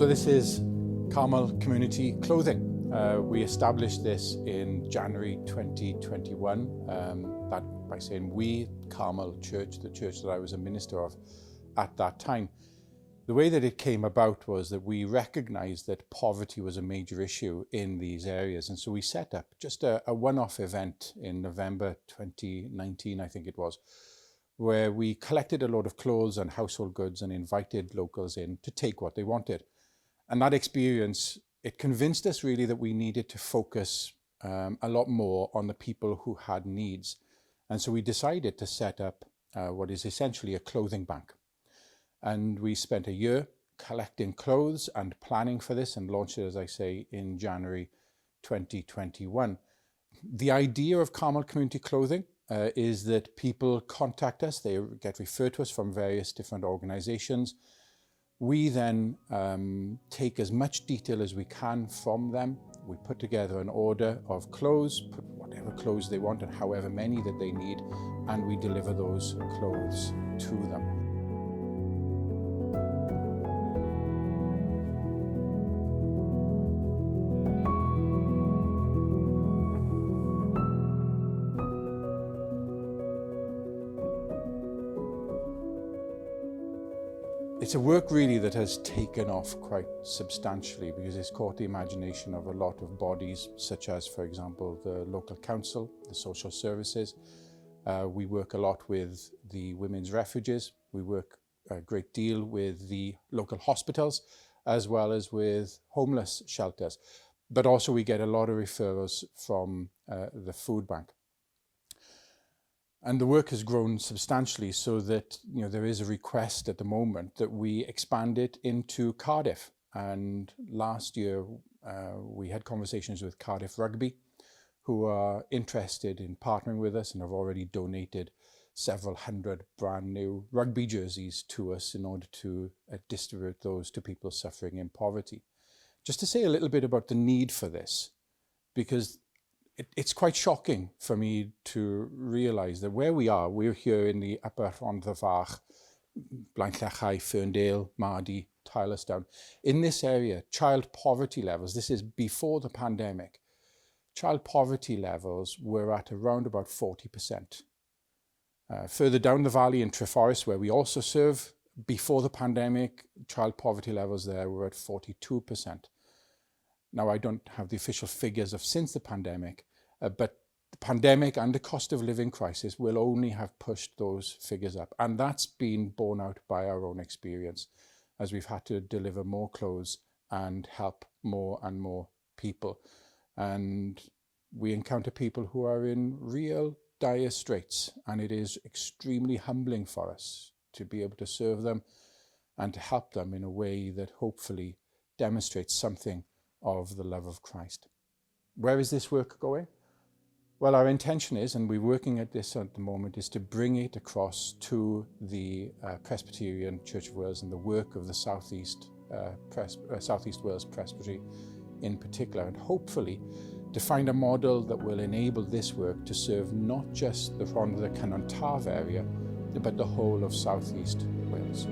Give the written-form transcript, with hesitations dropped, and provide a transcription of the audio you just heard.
So this is CARMEL Community Clothing. We established this in January 2021. That by saying we, CARMEL Church, the church that I was a minister of at that time. The way that it came about was that we recognized that poverty was a major issue in these areas. And so we set up just a one-off event in November 2019, I think it was, where we collected a load of clothes and household goods and invited locals in to take what they wanted. And that experience, it convinced us really that we needed to focus a lot more on the people who had needs. And so we decided to set up what is essentially a clothing bank. And we spent a year collecting clothes and planning for this and launched it, as I say, in January 2021. The idea of CARMEL Community Clothing is that people contact us, they get referred to us from various different organizations. We then take as much detail as we can from them. We put together an order of clothes, put whatever clothes they want and however many that they need, and we deliver those clothes to them. It's a work really that has taken off quite substantially because it's caught the imagination of a lot of bodies, such as, for example, the local council, the social services. We work a lot with the women's refuges. We work a great deal with the local hospitals, as well as with homeless shelters. But also we get a lot of referrals from the food bank. And the work has grown substantially so that there is a request at the moment that we expand it into Cardiff. And last year we had conversations with Cardiff Rugby, who are interested in partnering with us and have already donated several hundred brand new rugby jerseys to us in order to distribute those to people suffering in poverty. Just to say a little bit about the need for this, because it's quite shocking for me to realise that where we are, we're here in the upper Rhondda Fach, Blaenllachau, Ferndale, Mardy, Tylerstown. In this area, child poverty levels, this is before the pandemic, child poverty levels were at around about 40%. Further down the valley in Treforest, where we also serve, before the pandemic, child poverty levels there were at 42%. Now, I don't have the official figures of since the pandemic, but the pandemic and the cost of living crisis will only have pushed those figures up. And that's been borne out by our own experience as we've had to deliver more clothes and help more and more people. And we encounter people who are in real dire straits, and it is extremely humbling for us to be able to serve them and to help them in a way that hopefully demonstrates something of the love of Christ. Where is this work going? Well, our intention is, and we're working at this at the moment, is to bring it across to the Presbyterian Church of Wales and the work of the South East Wales Presbytery in particular, and hopefully to find a model that will enable this work to serve not just the Rhondda Cynon Taf area, but the whole of South East Wales.